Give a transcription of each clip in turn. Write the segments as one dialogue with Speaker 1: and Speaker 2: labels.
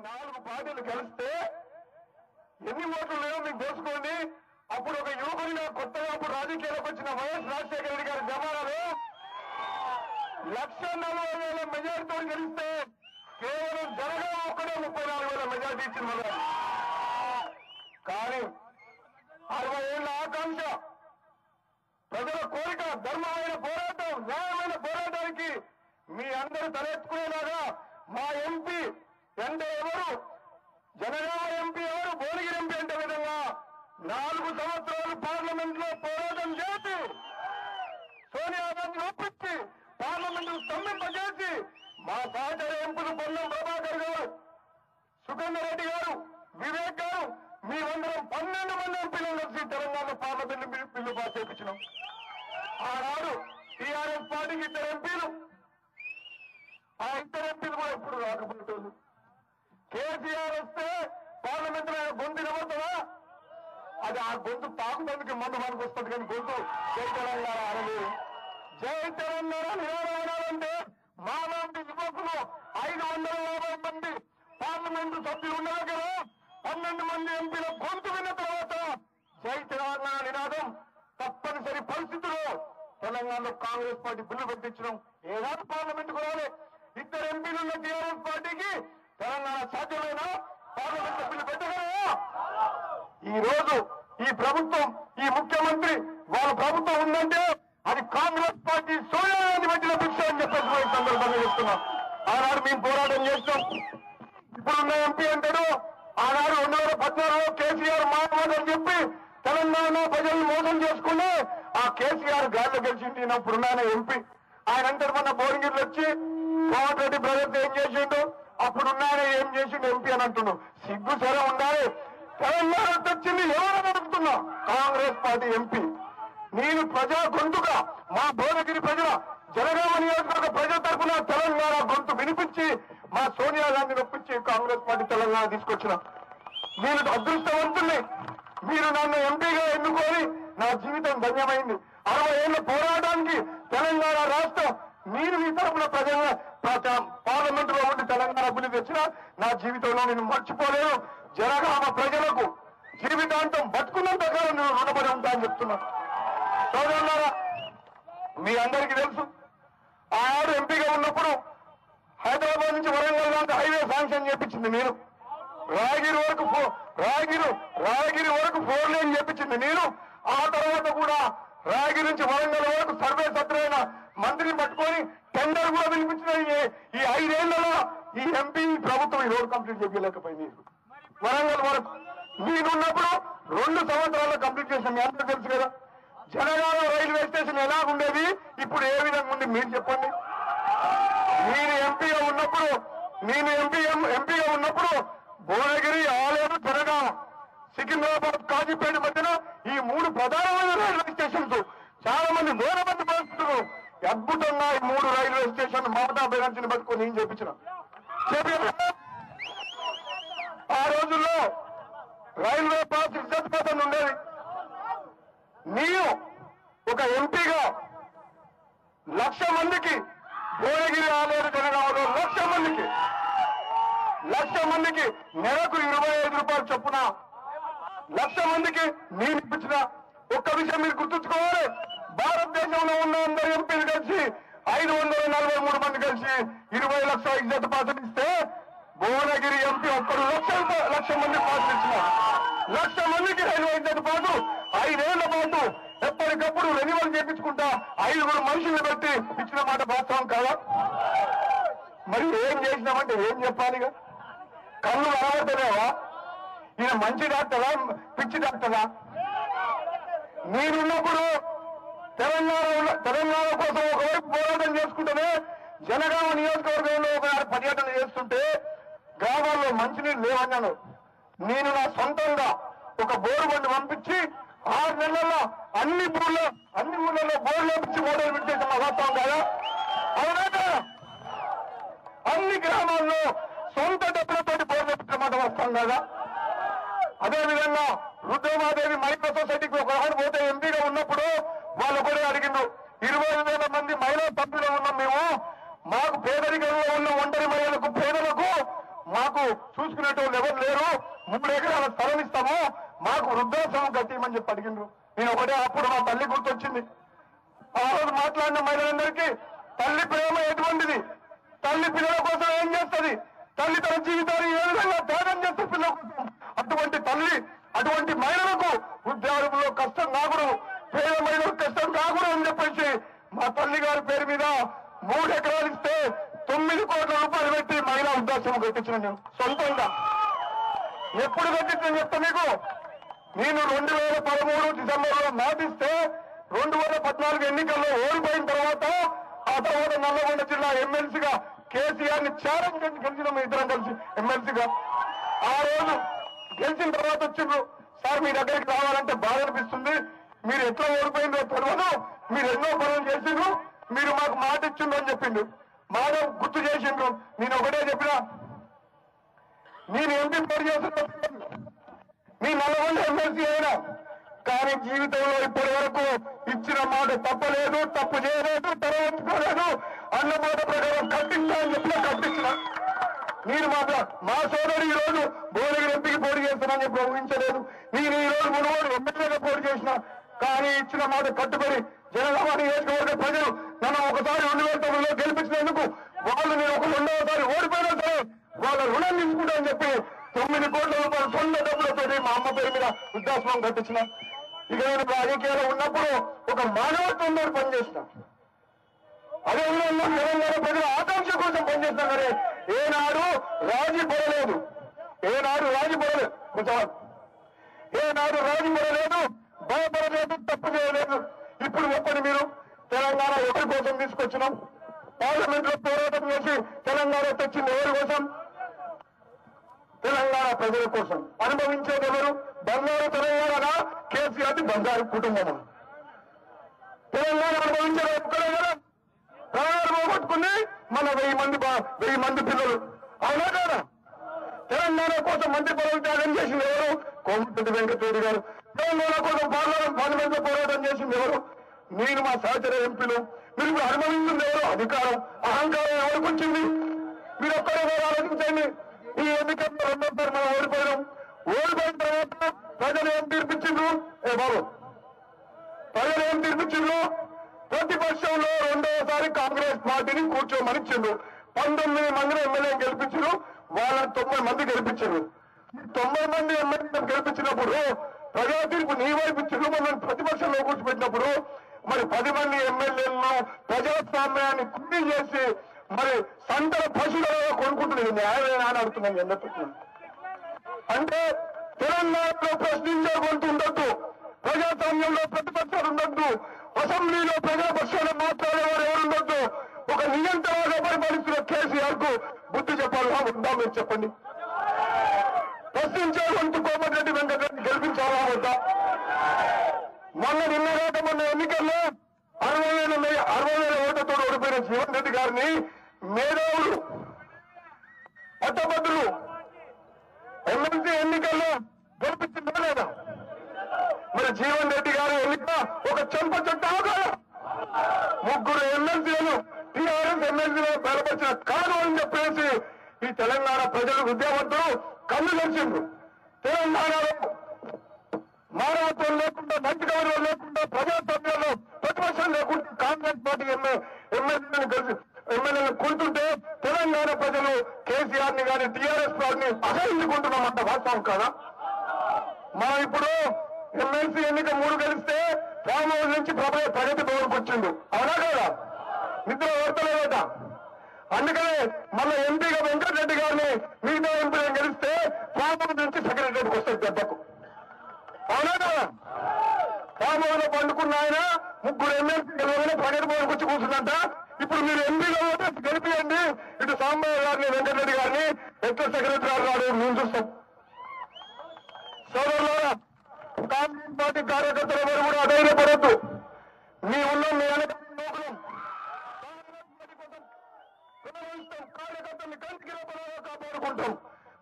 Speaker 1: 4 పార్టీలు కలిస్తే ఎన్ని ఓట్లు లేవో మీకు తెలుసుకోండి. అప్పుడు ఒక యువకుడిగా కొత్తగా అప్పుడు రాజకీయాలకు వచ్చిన వైఎస్ రాజశేఖర రెడ్డి గారి జమానాలో 1,40,000 మెజార్టీతో గెలిస్తే కేవలం జనగామ ఒక్కడే 34,000 మెజార్టీ ఇచ్చిన మొదలు. కానీ 60 ఏళ్ల ఆకాంక్ష, ప్రజల కోరిక, ధర్మమైన పోరాటం, న్యాయమైన పోరాటానికి మీ అందరూ తలెత్తుకునేలాగా మా ఎంపీ అంటే ఎవరు, జనగామ ఎంపీ ఎవరు, భువనగిరి ఎంపీ అంటే విధంగా 4 సంవత్సరాలు పార్లమెంట్ లో పోరాటం చేసి సోనియా గాంధీని ఒప్పించి పార్లమెంట్ స్తంభింపజేసి మా సహచర ఎంపీలు పొన్నం ప్రభాకర్ గారు, సుఖేందర్ రెడ్డి గారు, వివేక్ గారు, మేమందరం 12 మంది ఎంపీలు కలిసి తెలంగాణ పార్లమెంట్ బిల్లు పాస్ చేయించినాం. ఆనాడు టీఆర్ఎస్ పార్టీకి 2 ఎంపీలు, ఆ 2 ఎంపీలు కూడా ఎప్పుడు రాకపోతుంది. కేసీఆర్ వస్తే పార్లమెంట్ లో గొంతు నిలబడుతుందా? అది ఆ గొంతు తాకుతందుకు మందు మనకు వస్తుంది, కానీ గొంతు జై తెలంగాణ అనలేదు. జై తెలంగాణ నిరాడాలంటే మా లాంటి యువకులు 550 మంది పార్లమెంటు సభ్యులు ఉన్న దగ్గర 12 మంది ఎంపీల గొంతు విన్న తర్వాత జై తెలంగాణ నినాదం తప్పనిసరి పరిస్థితుల్లో తెలంగాణలో కాంగ్రెస్ పార్టీ బిల్లు పెట్టించడం ఏడాది పార్లమెంట్ కూడా 2 ఎంపీలు ఉన్న టీఆర్ఎస్ పార్టీకి తెలంగాణ సాధ్యమైన పార్లమెంట్ బిల్లు పెట్టగలరా? ఈ రోజు ఈ ప్రభుత్వం, ఈ ముఖ్యమంత్రి వాళ్ళ ప్రభుత్వం ఉందంటే అది కాంగ్రెస్ పార్టీ సోనియా గాంధీ పెట్టిన భిక్ష అని చెప్పేసి సందర్భంగా చెప్తున్నాం. ఆనాడు మేము పోరాటం చేస్తాం. ఇప్పుడున్న ఎంపీ అంటాడు ఆనాడు 2014లో కేసీఆర్ మాట్లాడని చెప్పి తెలంగాణ ప్రజల్ని మోసం చేసుకుని ఆ కేసీఆర్ గాల్లో గెలిచింది. ఇప్పుడున్న ఎంపీ ఆయన అంటాడు మన భువనగిరిలో వచ్చి కోమటిరెడ్డి బ్రదర్స్ ఏం చేసిండు, అప్పుడున్న ఏం చేసిండు ఎంపీ అని అంటున్నాడు. సిగ్గు సరే ఉండాలి. తెలంగాణ తెచ్చింది ఎవరని అడుగుతున్నా? Congress party MP. నేను ప్రజా గొంతుగా మా భువనగిరి ప్రజల, జనగామ నియోజకవర్గ ప్రజల తరఫున తెలంగాణ గొంతు వినిపించి మా సోనియా గాంధీని ఒప్పించి కాంగ్రెస్ పార్టీ తెలంగాణ తీసుకొచ్చిన నేను అదృష్టవంతుల్ని. మీరు నన్ను ఎంపీగా ఎన్నుకొని నా జీవితం ధన్యమైంది. 60 ఏళ్ల పోరాటానికి తెలంగాణ రాష్ట్రం నేను మీ తరఫున పార్లమెంట్ లో ఉండి తెలంగాణ బిల్లు తెచ్చిన నా జీవితంలో నేను మర్చిపోలేను. జనగామ ప్రజలకు జీవితాంతం బతుకున్నంత కాలం నేను రుణపడి ఉంటా అని చెప్తున్నాను. సోదరులారా, మీ అందరికీ తెలుసు ఆనాడు ఎంపీగా ఉన్నప్పుడు హైదరాబాద్ నుంచి వరంగల్ దాకా హైవే శాంక్షన్ చేపించింది నేను. రాయగిరి వరకు 4 లేన్ చేపించింది నేను. ఆ తర్వాత కూడా రాయగిరి నుంచి వరంగల్ వరకు సర్వే సత్రైన మంత్రిని పట్టుకొని టెండర్ కూడా పిలిపించిన ఈ 5 ఏళ్లలో ఈ ఎంపీ ప్రభుత్వం ఈ రోడ్ కంప్లీట్ చేయలేకపోయింది. వరంగల్ వరకు నేనున్నప్పుడు 2 సంవత్సరాల్లో కంప్లీట్ చేసాం. మీ అందరూ తెలుసు కదా. జనగామ రైల్వే స్టేషన్ ఎలాగుండేది, ఇప్పుడు ఏ విధంగా ఉంది మీరు చెప్పండి. నేను ఎంపీగా ఉన్నప్పుడు భువనగిరి, ఆలేరు, జనగామ, సికింద్రాబాద్, కాజీపేట మధ్యన ఈ 3 ప్రధానమైన రైల్వే స్టేషన్స్ చాలా మంది 1000 మంది బతుకుతున్నారు. అద్భుతంగా ఈ 3 రైల్వే స్టేషన్ మమతా బెనర్జీని పట్టుకొని నేను చేపించిన. ఆ రోజుల్లో రైల్వే పాస్ ఇజ్జత్ పథకం ఉండేది. నేను ఒక ఎంపీగా 1,00,000 మందికి భువనగిరి, ఆలేరు, జనగామలో 1,00,000 మందికి నెలకు 25 రూపాయలు చొప్పున 1,00,000 మందికి నేను ఇప్పించిన. ఒక్క విషయం మీరు గుర్తుంచుకోవాలి, భారతదేశంలో ఉన్న అందరు ఎంపీలు కలిసి 543 మంది కలిసి 20 లక్షల ఇజ్జత్ పాసులు ఇస్తే భువనగిరి ఎంపీ ఒక్కడు 1,00,000 మంది పాసులు ఇచ్చిన. 1,00,000 మందికి రైల్వే ఇజ్జత్ పాసు 5 ఏళ్ల పాటు ఎప్పటికప్పుడు రెన్యువల్ చేయించుకుంటా 5 మనుషులు పెట్టి ఇచ్చిన మాట వాస్తవం కాదా? మరి ఏం చేసినామంటే ఏం చెప్పాలిగా? కళ్ళు కనబడతలేవా? ఈయన మంచి డాక్టరా, పిచ్చి డాక్టరా? నేనున్నప్పుడు తెలంగాణ కోసం ఒకవైపు పోరాటం చేసుకుంటేనే జనగామ నియోజకవర్గంలో ఒక పర్యటన చేస్తుంటే గ్రామాల్లో మంచినీళ్ళు లేవన్నాను. నేను నా సొంతంగా ఒక బోరు బండి పంపించి 6 నెలల్లో అన్ని ఊళ్ళలో బోర్లు వేపించి మోడల్ పెట్టేసిన వాస్తవం కాదా? అవునా? అన్ని గ్రామాల్లో సొంత డబ్బులతో బోర్లు వేపించిన మాట వాస్తవం కాదా? అదేవిధంగా రుద్రమాదేవి మైక్రో సొసైటీకి ఒకసారి పోతే ఎంపీగా ఉన్నప్పుడు వాళ్ళు కూడా అడిగిండ్రు, 20,000 మంది మహిళా సభ్యులు ఉన్నాం మేము, మాకు పేదరికంలో ఉన్న ఒంటరి మహిళలకు, పేదలకు మాకు చూసుకునే అడిగేటోళ్ళు ఎవరు లేరు, 3 ఎకరాల స్థలం ఇస్తాము, మాకు వృద్ధాశ్రమం కట్టిమని చెప్పి అడిగిండ్రు. నేను ఒకటే అప్పుడు మా తల్లి గుర్తొచ్చింది. ఆ రోజు మాట్లాడిన మహిళలందరికీ తల్లి ప్రేమ ఎటువంటిది, తల్లి పిల్లల కోసం ఏం చేస్తుంది, తల్లి తన జీవితాన్ని ఏ విధంగా త్యాగం చేస్తే పిల్లల కోసం, అటువంటి తల్లి అటువంటి మహిళలకు ఉద్యోగంలో కష్టం కాకూడదు, పేద మహిళలకు కష్టం కాకూడదు అని చెప్పేసి మా తల్లి గారి పేరు మీద 3 ఎకరాలు ఇస్తే 9 కోట్ల రూపాయలు పెట్టి మహిళా వృద్ధాశ్రమం కట్టించిన నేను సొంతంగా. ఎప్పుడు కట్టించని చెప్తా మీకు, నేను 2013 డిసెంబర్లో మాటిస్తే 2014 ఎన్నికల్లో ఓడిపోయిన తర్వాత ఆ తర్వాత నల్లగొండ జిల్లా ఎమ్మెల్సీగా కేసీఆర్ ని ఛాలెంజ్ చేసి గెలిచిన మీ ఇద్దరం కలిసి ఎమ్మెల్సీగా. ఆ రోజు గెలిచిన తర్వాత వచ్చిండ్రు, సార్ మీ దగ్గరికి రావాలంటే బాధ అనిపిస్తుంది, మీరు ఎట్లా ఓడిపోయిందో తెలియదు, మీరు ఎన్నో పనులు చేసిండ్రు, మీరు మాకు మాట ఇచ్చిండ్రు అని చెప్పిండు. మాట గుర్తు చేసిండ్రు. నేను ఒకటే చెప్పినా, నేను ఎంపీ పోటీ చేస్తున్నా, మీ నల్లగొండ ఎమ్మెల్సీ అయినా, కానీ జీవితంలో ఇప్పటి వరకు ఇచ్చిన మాట తప్పలేదు, తప్పు చేయలేదు, తరవంచుకోలేదు, అన్నమాట ప్రకారం కట్టించా అని చెప్పినా కట్టించిన. నేను మా సోదరు ఈ రోజు భువనగిరి ఎంపీకి పోటీ చేస్తానని చెప్పి ఊహించలేదు. నేను ఈ రోజు మునుగోడు ఎమ్మెల్యేగా పోటీ చేసిన, కానీ ఇచ్చిన మాట కట్టుబడి జనగామ నియోజకవర్గ ప్రజలు నన్ను ఒకసారి 2009లో గెలిపించినందుకు వాళ్ళు నేను ఒక 2వసారి ఓడిపోయినా సరే వాళ్ళ రుణం తీసుకుంటానని చెప్పి 9 కోట్ల రూపాయలు సొంత డబ్బులతో మా అమ్మ పేరు మీద వృద్ధాశ్రమం కట్టించిన. ఇక నేను రాజకీయాలు ఉన్నప్పుడు ఒక మానవత్వంతో పనిచేసిన, అదేవిధంగా తెలంగాణ ప్రజల ఆకాంక్ష కోసం పనిచేసినా కానీ ఏనాడు రాజీ పడలేదు, ఏనాడు రాజీ పడలేదు, ఏనాడు రాజీ పడలేదు, భయపడలేదు, తప్పు చేయలేదు. ఇప్పుడు చెప్పండి మీరు, తెలంగాణ ఎవరి కోసం తీసుకొచ్చినాం? పార్లమెంట్ లో పోరాటం చేసి తెలంగాణ తెచ్చింది ఎవరి కోసం? తెలంగాణ ప్రజల కోసం. అనుభవించేది ఎవరు? బంగారు తెలంగాణ, కేసీఆర్ బంగారు కుటుంబం. తెలంగాణ అనుభవించేది ఒక్కడే కదా, ప్రాణాలు పోగొట్టుకుని మన 1000 మంది పిల్లలు. అవునా కదా? తెలంగాణ కోసం మంత్రి పదవులు త్యాగం చేసింది ఎవరు? కోమటిరెడ్డి వెంకటరెడ్డి గారు. తెలంగాణ కోసం పార్లమెంట్ లో పోరాటం చేసింది ఎవరు? నేను, మా సహచర ఎంపీలు. మీరు ఇప్పుడు అనుభవించింది ఎవరు? అధికారం, అహంకారం ఎవరికి వచ్చింది? మీరు ఒక్కడే ఆలోచించండి. ఈ ఎన్నికల్లో 2వసారి మనం ఓడిపోయినాం. ఓడిపోయిన తర్వాత ప్రజలు ఏం తీర్పిచ్చిండ్రు? బాబు, ప్రజలు ఏం తీర్పిచ్చిండ్రు? ప్రతిపక్షంలో 2వసారి కాంగ్రెస్ పార్టీని కూర్చోమని ఇచ్చిండ్రు. 19 మందిని ఎమ్మెల్యేని గెలిపించారు, వాళ్ళని 90 మంది గెలిపించారు. 90 మంది ఎమ్మెల్యేలను గెలిపించినప్పుడు ప్రజా తీర్పు నీ వైపు ఇచ్చిండ్రు, మనం ప్రతిపక్షంలో కూర్చోబెట్టినప్పుడు మరి 10 మంది ఎమ్మెల్యేలను ప్రజాస్వామ్యాన్ని కుట్టి చేసి మరి సంతల పశువులలో కొనుక్కుంటున్నది న్యాయమేనా అని అడుగుతున్నాను. ఎందుకు అంటే తెలంగాణలో ప్రశ్నించే గొంతు ఉండొద్దు, ప్రజాస్వామ్యంలో ప్రతిపక్షాలు ఉండొద్దు, అసెంబ్లీలో ప్రజల పక్షాలు మాట్లాడేవారు ఎవరు ఉండొద్దు. ఒక నియంత్రణగా పరిపాలిస్తున్న కేసీఆర్ కు బుద్ధి చెప్పాలా ఉందా? మీరు చెప్పండి. ప్రశ్నించే గొంతు కోమటిరెడ్డి వెంకటరెడ్డి గెలిపించాలా వద్దా? మొన్న ఎన్నికల్లో 60,000 ఓట్లతో ఓడిపోయిన జీవన్ రెడ్డి గారిని మేధావులు, పట్టభద్రులు ఎమ్మెల్సీ ఎన్నికల్లో గెలిపించిందా లేదా? మరి జీవన్ రెడ్డి గారు ఎన్నిక ఒక చెంప చెట్టు కాదా? 3 ఎమ్మెల్సీలు టీఆర్ఎస్ ఎమ్మెల్సీలో బలపరిచిన కాదు అని చెప్పేసి ఈ తెలంగాణ ప్రజలు, విద్యావంతులు కన్ను తెరిచిండ్రు. తెలంగాణలో మానవత్వం లేకుండా, నైతిక విలువలు లేకుండా, ప్రజాస్వామ్యంలో ప్రతిపక్షం లేకుండా కాంగ్రెస్ పార్టీ ఎమ్మెల్యేలను కొంటుంటే తెలంగాణ ప్రజలు కేసీఆర్ ని కానీ టీఆర్ఎస్ పార్టీని అసహించుకుంటున్నామంట. వాస్తవం కాదా? మనం ఇప్పుడు ఎమ్మెల్సీ ఎన్నిక 3 గెలిస్తే ఫామ్ హౌస్ నుంచి ప్రగతి భవన్కి వచ్చిండు. అవునా కదా? నిద్ర ఓడతలేదట. అందుకనే మళ్ళీ ఎంపీగా వెంకటరెడ్డి గారిని మిగతా ఎంపీలను గెలిస్తే ఫామ్ హౌస్ నుంచి సెక్రటరీకి వస్తుంది దెబ్బకు. అవునా కదా? ఫామ్ హౌస్ లో పండుకున్న ఆయన 3 ఎమ్మెల్సీ గెలవగానే ప్రగతి భవన్కి వచ్చి కూర్చుందంట. ఇప్పుడు మీరు ఎంపీగా గెలిపియండి, ఇటు సాంబయ్య గారిని, వెంకటరెడ్డి గారిని ఎట్లా సెక్రటరీ గారు రాడు మేము చూస్తాం. సోదరులారా, కాంగ్రెస్ పార్టీ కార్యకర్తలు ఎవరు కూడా అధైర్యపడద్దు. మీ ఉన్న మీ కార్యకర్తల్ని కంటికి కాపాడుకుంటాం.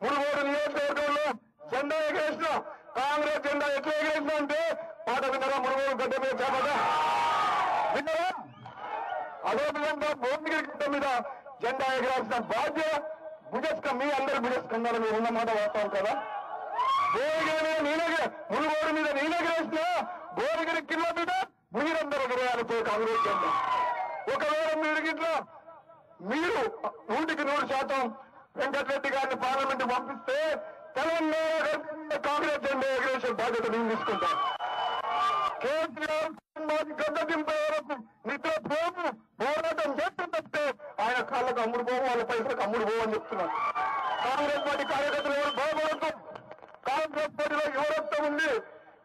Speaker 1: మునుగోడు నియోజకవర్గంలో జెండా ఎగరేసిన, కాంగ్రెస్ జెండా ఎట్లా ఎగరేసిన అంటే పాట విన్నారా? మునుగోడు గడ్డ మీద చేపట విన్నారా? అదేవిధంగా భువనగిరి గడ్డ మీద జెండా ఎగరాల్సిన మీ అందరి భుజస్కంధాల మీద ఉన్న మాట వాస్తవం కదా. భువనగిరి మీద మునుగోడు మీద నీలగిరేసిన భువనగిరి కింద మీద మీరందరూ విజయాలతో కాంగ్రెస్ జెండా. ఒకవేళ మీరు గిట్లా మీరు 100% వెంకటరెడ్డి గారిని పార్లమెంట్ పంపిస్తే తెలంగాణ కాంగ్రెస్ జెండా ఎగరేసే బాధ్యత నేను తీసుకుంటాను. కేసీఆర్ గడ్డ దింపే వరకు నిద్ర పోపు పోరాటం చేస్తుంటే ఆయన కాళ్ళకు అమ్ముడు పోవు, వాళ్ళ పైసలకు అమ్ముడు పోవు అని చెప్తున్నారు. కాంగ్రెస్ పార్టీ కార్యకర్తలు ఎవరు భయపడద్దు. కాంగ్రెస్ పార్టీలో యువరక్తం ఉంది.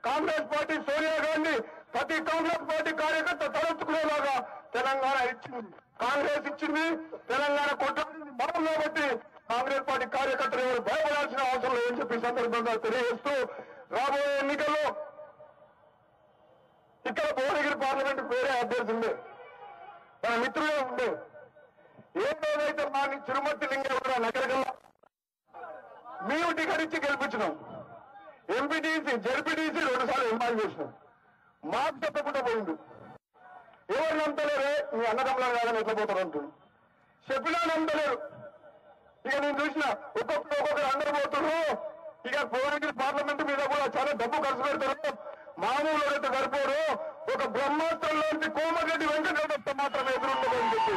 Speaker 1: కాంగ్రెస్ పార్టీ సోనియా గాంధీ ప్రతి కాంగ్రెస్ పార్టీ కార్యకర్త తలెత్తుకునేలాగా తెలంగాణ ఇచ్చింది. కాంగ్రెస్ ఇచ్చింది, తెలంగాణ కొట్టింది మనం కాబట్టి కాంగ్రెస్ పార్టీ కార్యకర్తలు ఎవరు భయపడాల్సిన అవసరం లేదని చెప్పి సందర్భంగా తెలియజేస్తూ రాబోయే ఎన్నికల్లో ఇక్కడ భువనగిరి పార్లమెంట్ వేరే అభ్యర్థి ఉండే, మన మిత్రులే ఉండే. ఏదైతే మా తిరుమతి లింగేశ్వర నగరగల్లా మేము టికెట్ ఇచ్చి గెలిపించినాం. ఎంపీటీసీ జడ్పీటీసీ 2 సార్లు ఎంపాల్ చేసినాం. మాకు చెప్పకుండా పోయిండు. ఎవరు నమ్మలేరే మీ అన్నదమ్ములను కాదని ఎట్లా పోతారు అంటుంది. చెప్పినా నమ్మలేరు. ఇక నేను చూసిన ఒక్కొక్కరు అందరూ పోతున్నారు. ఇక భువనగిరి పార్లమెంట్ మీద కూడా చాలా డబ్బు ఖర్చు పెడతారు. మామూలు అయితే సరిపోరు. ఒక బ్రహ్మాస్త్రం లాంటి కోమటిరెడ్డి వెంకటరెడ్డి మాత్రమే ఎదురుండదని చెప్పి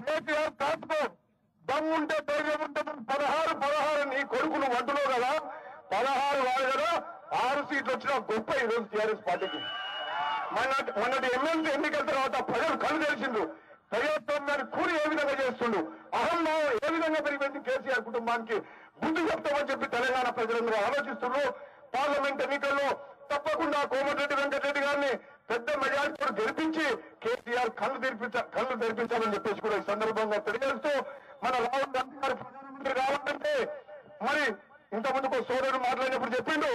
Speaker 1: కేసీఆర్ కాసుకో దమ్ముంటే ధైర్యం ఉంటే 16 నీ కొడుకు నువ్వు అంటున్నావు కదా. 16 వాడు కదా 6 సీట్లు వచ్చినా గొప్ప ఈరోజు టీఆర్ఎస్ పార్టీకి. మొన్నటి ఎమ్మెల్సీ ఎన్నికల తర్వాత ప్రజలు కళ్ళు తెలిసిండు. ప్రజాస్వామ్యాన్ని కూలి ఏ విధంగా చేస్తుండు, అహంభావం ఏ విధంగా పెరిగిపోయింది. కేసీఆర్ కుటుంబానికి బుద్ధి చెప్తామని చెప్పి తెలంగాణ ప్రజలందరూ ఆలోచిస్తున్నారు. పార్లమెంట్ ఎన్నికల్లో తప్పకుండా కోమటిరెడ్డి వెంకటరెడ్డి గారిని పెద్ద మెజారిటీతో గెలిపించి కేసీఆర్ కళ్ళు తెరిపించాలని చెప్పేసి కూడా ఈ సందర్భంగా తెలియజేస్తూ మన రాహుల్ గాంధీ గారు ప్రధానమంత్రి కావాలంటే మరి ఇంతకుముందుకు సోదరుడు మాట్లాడినప్పుడు చెప్పిండు,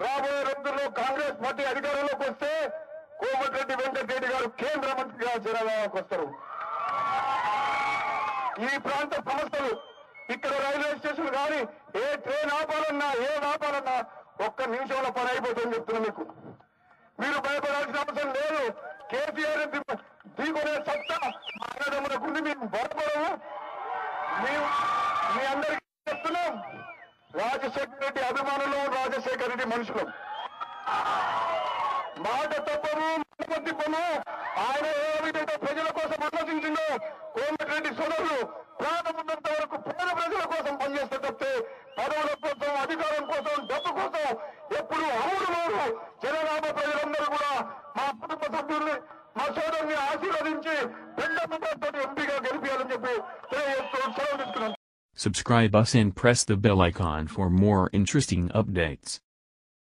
Speaker 1: రాబోయే రోజుల్లో కాంగ్రెస్ పార్టీ అధికారంలోకి వస్తే కోమటిరెడ్డి వెంకటరెడ్డి గారు కేంద్ర మంత్రిగా జనగామకు వస్తారు. ఈ ప్రాంత సమస్యలు ఇక్కడ రైల్వే స్టేషన్ కానీ ఏ ట్రైన్ ఆపాలన్నా ఒక్క నిమిషంలో పని అయిపోతుందని చెప్తున్నా మీకు. మీరు భయపడాల్సిన అవసరం లేదు. కేసీఆర్ దిగునే సత్తా అన్నదమ్ములకుంది. మేము భయపడము. మీ అందరికీ చెప్తున్నాం, రాజశేఖర రెడ్డి అభిమానులు, రాజశేఖర రెడ్డి మనుషులు. మాట తప్పము, తిప్పము. ఆయన ఏ విధంగా ప్రజల కోసం ఆలోచించిందో కోమటిరెడ్డి సోదరులు ప్రాణం ఉన్నంత వరకు పేద ప్రజల కోసం పనిచేస్తే తప్పితే పదవుల కోసం, అధికారం కోసం, డబ్బు కోసం ఎప్పుడు అమలు లేరు. జనగామ ప్రజలందరూ కూడా మా కుటుంబ సభ్యుల్ని, మా సోదరుని ఆశీర్వదించి పెద్ద ముఖంతో ఎంపీగా గెలిపించాలని చెప్పి తెలియజేస్తూ సెలవు తీసుకున్నాం.
Speaker 2: Subscribe us and press the bell icon for more interesting updates.